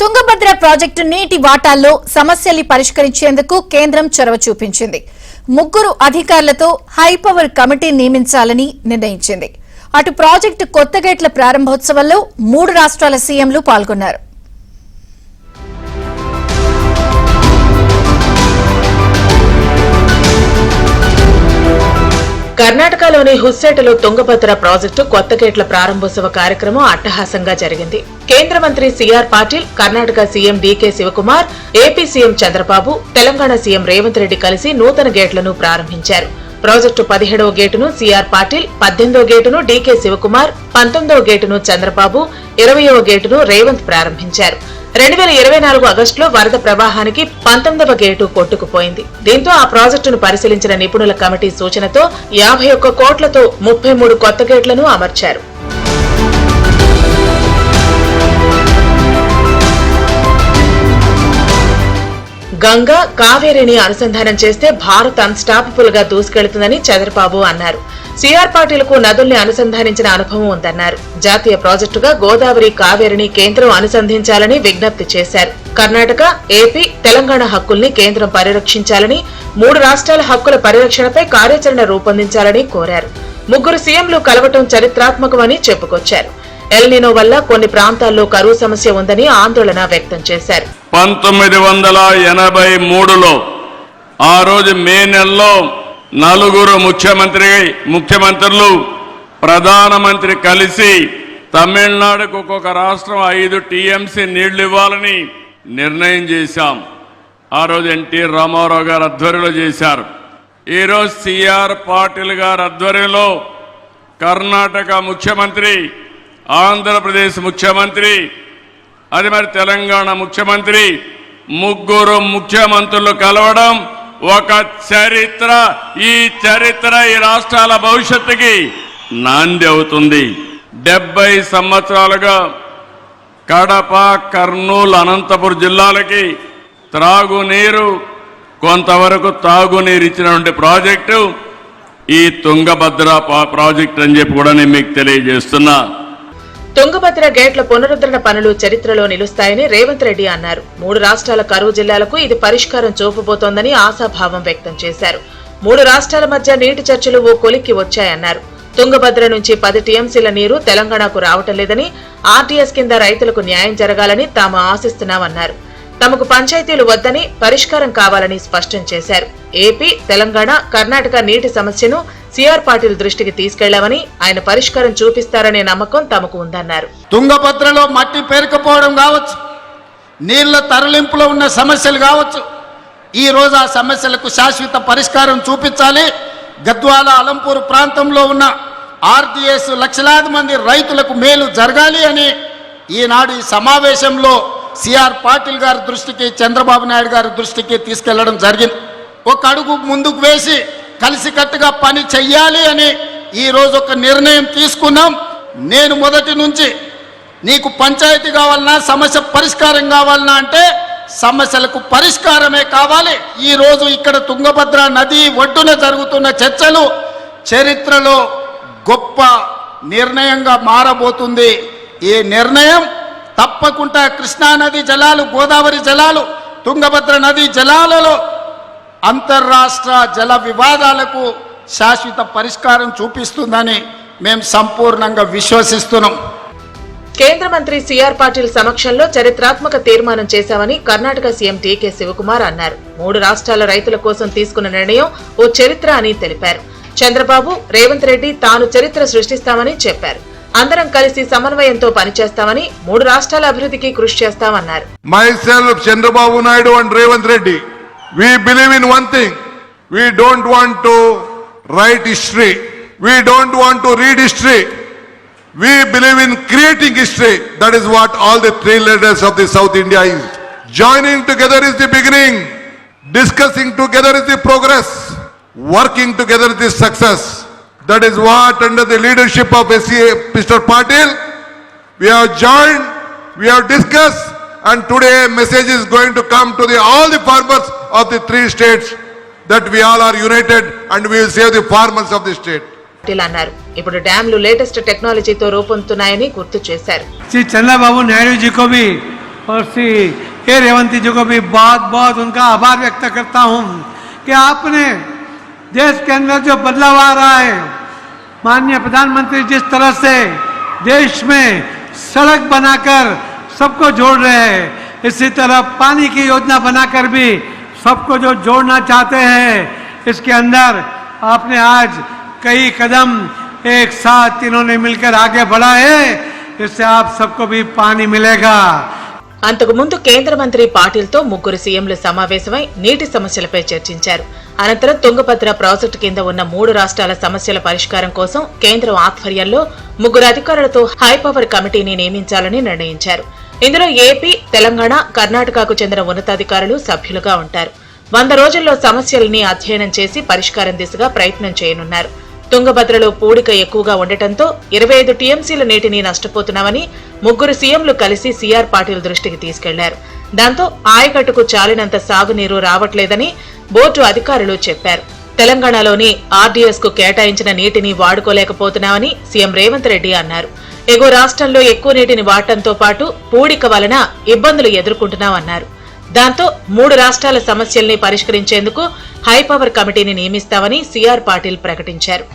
Tungabhadra project నీటి వాటాల్లో సమస్యల్ని పరిష్కరించేందుకు కేంద్రం చొరవ చూపించింది. 3 అధికారులతో హైపవర్ కమిటీ నియమించాలని నిర్ణయించింది. అటు ప్రాజెక్టు కొత్త గేట్ల ప్రారంభోత్సవంలో 3 రాష్ట్రాల సీఎంలు పాల్గొన్నారు. కర్ణాటకలోని హుస్సేటలో తుంగభద్ర ప్రాజెక్టు కొత్త గేట్ల ప్రారంభోత్సవ కార్యక్రమం అట్టహాసంగా జరిగింది. కేంద్ర మంత్రి CR Patil, Karnataka CM DK Shivakumar, AP CM Chandrababu, Telangana CM Revanth Reddy కలిసి నూతన గేట్లను ప్రారంభించారు. ప్రాజెక్టు 17వ గేటును సిఆర్ పాటిల్, 18వ గేటును డీకే శివకుమార్, 19వ గేటును చంద్రబాబు, 20వ గేటును రేవంత్ ప్రారంభించారు. 2024 ఆగస్టులో వరద ప్రవాహానికి 19వ గేటు కొట్టుకుపోయింది. దీంతో ఆ ప్రాజెక్టును పరిశీలించిన నిపుణుల కమిటీ సూచనతో 51 కోట్లతో 33 కొత్త గేట్లను అమర్చారు. గంగా, కావేరిని అనుసంధానం చేస్తే భారత్ అన్స్టాపబుల్ గా దూసుకెళ్తుందని చంద్రబాబు అన్నారు. సిఆర్ పాటిల్కు నదుల్ని అనుసంధానించిన అనుభవం ఉందన్నారు. జాతీయ ప్రాజెక్టుగా గోదావరి, కావేరిని కేంద్రం అనుసంధించాలని విజ్ఞప్తి చేశారు. కర్ణాటక, ఏపీ, తెలంగాణ హక్కుల్ని కేంద్రం పరిరక్షించాలని, 3 రాష్ట్రాల హక్కుల పరిరక్షణపై కార్యాచరణ రూపొందించాలని కోరారు. 3 సీఎంలు కలవటం చరిత్రాత్మకమని చెప్పుకొచ్చారు. ఎల్నినో వల్ల కొన్ని ప్రాంతాల్లో కరువు సమస్య ఉందని ఆందోళన వ్యక్తం చేశారు. 1983లో ఆ రోజు మే నెలలో 4 ముఖ్యమంత్రులు ప్రధానమంత్రి కలిసి తమిళనాడుకు ఒక్కొక్క రాష్ట్రం 5 టీఎంసీ నీళ్లు ఇవ్వాలని నిర్ణయం చేశాం. ఆ రోజు ఎన్టీ రామారావు గారు ఆధ్వర్యంలో చేశారు. ఈరోజు సిఆర్ పాటిల్ గారి ఆధ్వర్యంలో కర్ణాటక ముఖ్యమంత్రి, ఆంధ్రప్రదేశ్ ముఖ్యమంత్రి, అది మరి తెలంగాణ ముఖ్యమంత్రి, 3 ముఖ్యమంత్రులు కలవడం ఒక చరిత్ర. ఈ చరిత్ర ఈ రాష్ట్రాల భవిష్యత్తుకి నాంది అవుతుంది. 70 సంవత్సరాలుగా కడప, కర్నూలు, అనంతపురం జిల్లాలకి త్రాగునీరు, కొంతవరకు తాగునీరు ఇచ్చినటువంటి ప్రాజెక్టు ఈ తుంగభద్ర ప్రాజెక్టు అని చెప్పి కూడా నేను మీకు తెలియజేస్తున్నా. తుంగభద్ర గేట్ల పునరుద్ధరణ పనులు చరిత్రలో నిలుస్తాయని రేవంత్ రెడ్డి అన్నారు. 3 రాష్ట్రాల కరువు జిల్లాలకు ఇది పరిష్కారం చూపబోతోందని ఆశాభావం వ్యక్తం చేశారు. 3 రాష్ట్రాల మధ్య నీటి చర్చలు ఓ కొలిక్కి వచ్చాయన్నారు. తుంగభద్ర నుంచి 10 టీఎంసీల నీరు తెలంగాణకు రావటం లేదని, ఆర్టీఎస్ కింద రైతులకు న్యాయం జరగాలని తాము ఆశిస్తున్నామన్నారు. తమకు పంచాయతీలు వద్దని, పరిష్కారం కావాలని స్పష్టం చేశారు. ఏపీ, తెలంగాణ, కర్ణాటక నీటి సమస్యను సిఆర్ పాటిల్ దృష్టికి తీసుకెళ్లామని, ఆయన పరిష్కారం చూపిస్తారనే నమ్మకం తమకు ఉందన్నారు. తుంగభద్రలో మట్టి పేరుకుపోవడం కావచ్చు, నీళ్ల తరలింపులో ఉన్న సమస్యలు కావచ్చు, ఈ రోజు ఆ సమస్యలకు శాశ్వత పరిష్కారం చూపించాలి. గద్వాల, అలంపూర్ ప్రాంతంలో ఉన్న ఆర్టీఎస్ లక్షలాది మంది రైతులకు మేలు జరగాలి అని ఈనాడు ఈ సమావేశంలో సిఆర్ పాటిల్ గారి దృష్టికి, చంద్రబాబు నాయుడు గారి దృష్టికి తీసుకెళ్లడం జరిగింది. ఒక అడుగు ముందుకు వేసి కలిసికట్టుగా పని చెయ్యాలి అని ఈరోజు ఒక నిర్ణయం తీసుకున్నాం. నేను మొదటి నుంచి నీకు పంచాయతీ కావాలన్నా, సమస్య పరిష్కారం కావాలన్నా అంటే సమస్యలకు పరిష్కారమే కావాలి. ఈరోజు ఇక్కడ తుంగభద్ర నది ఒడ్డున జరుగుతున్న చర్చలు చరిత్రలో గొప్ప నిర్ణయంగా మారబోతుంది. ఈ నిర్ణయం తప్పకుండా కృష్ణానది జలాలు, గోదావరి జలాలు, తుంగభద్ర నది జలాలలో అంతర్రాష్ట్ర జల వివాదాలకు శాశ్వత పరిష్కారం చూపిస్తుందని మేము సంపూర్ణంగా విశ్వసిస్తున్నాం. కేంద్ర మంత్రి సిఆర్ పాటిల్ సమక్షంలో చరిత్రాత్మక తీర్మానం చేశామని కర్ణాటక సీఎం డీకే శివకుమార్ అన్నారు. 3 రాష్ట్రాల రైతుల కోసం తీసుకున్న నిర్ణయం ఓ చరిత్ర అని తెలిపారు. చంద్రబాబు, రేవంత్ రెడ్డి తాను చరిత్ర సృష్టిస్తామని చెప్పారు. అందరం కలిసి సమన్వయంతో పనిచేస్తామని, 3 రాష్ట్రాల అభివృద్ధికి కృషి చేస్తామన్నారు. Myself, Chandrababu Naidu and Revanth Reddy, we believe in one thing. We don't want to write history. We don't want to read history. We believe in creating history. That is what all the 3 leaders of the South India is. Joining together is the beginning. Discussing together is the progress. Working together is the success. That is what under the leadership of Mr. Patil, we have joined, we have discussed, and today a message is going to come to all the farmers of the 3 states that we all are united and we will save the farmers of the state. అన్నారు. ఇప్పుడు డ్యాంలు latest టెక్నాలజీతో రూపొందుతున్నాయని గుర్తు చేశారు. శ్రీ చంద్రబాబు నాయుడు जी को भी और श्री ए रेवंत जी को भी बहुत बहुत उनका आभार व्यक्त करता हूँ कि आपने देश के अंदर जो बदलाव आ रहा है, माननीय प्रधानमंत्री जिस तरह से देश में सड़क बनाकर सबको जोड़ रहे हैं, इसी तरह पानी की योजना बनाकर भी सबको जो जोड़ना चाहते हैं, इसके अंदर आपने आज कई कदम एक साथ इन्होंने मिलकर आगे बढ़ा है, इससे आप सबको भी पानी मिलेगा। అంతకుముందు కేంద్ర మంత్రి పాటిల్తో ముగ్గురు సీఎంలు సమావేశమై నీటి సమస్యలపై చర్చించారు. అనంతరం తుంగభద్ర ప్రాజెక్టు కింద ఉన్న 3 రాష్ట్రాల సమస్యల పరిష్కారం కోసం కేంద్రం ఆధ్వర్యంలో ముగ్గురు అధికారులతో హైపవర్ కమిటీని నియమించాలని నిర్ణయించారు. ఇందులో ఏపీ, తెలంగాణ, కర్ణాటకకు చెందిన ఉన్నతాధికారులు సభ్యులుగా ఉంటారు. 100 రోజుల్లో సమస్యల్ని అధ్యయనం చేసి పరిష్కారం దిశగా ప్రయత్నం చేయనున్నారు. తుంగభద్రలో పూడిక ఎక్కువగా ఉండటంతో 25 టీఎంసీల నీటిని నష్టపోతున్నామని ముగ్గురు సీఎంలు కలిసి సిఆర్ పాటిల్ దృష్టికి తీసుకెళ్లారు. దాంతో ఆయకట్టుకు చాలినంత సాగునీరు రావట్లేదని బోర్డు అధికారులు చెప్పారు. తెలంగాణలోని ఆర్డీఎస్ కు కేటాయించిన నీటిని వాడుకోలేకపోతున్నామని సీఎం రేవంత్ రెడ్డి అన్నారు. ఎగువ రాష్ట్రంలో ఎక్కువ నీటిని వాడటంతో పాటు పూడిక వలన ఇబ్బందులు ఎదుర్కొంటున్నామన్నారు. దాంతో 3 రాష్ట్రాల సమస్యల్ని పరిష్కరించేందుకు హైపవర్ కమిటీని నియమిస్తామని సిఆర్ పాటిల్ ప్రకటించారు.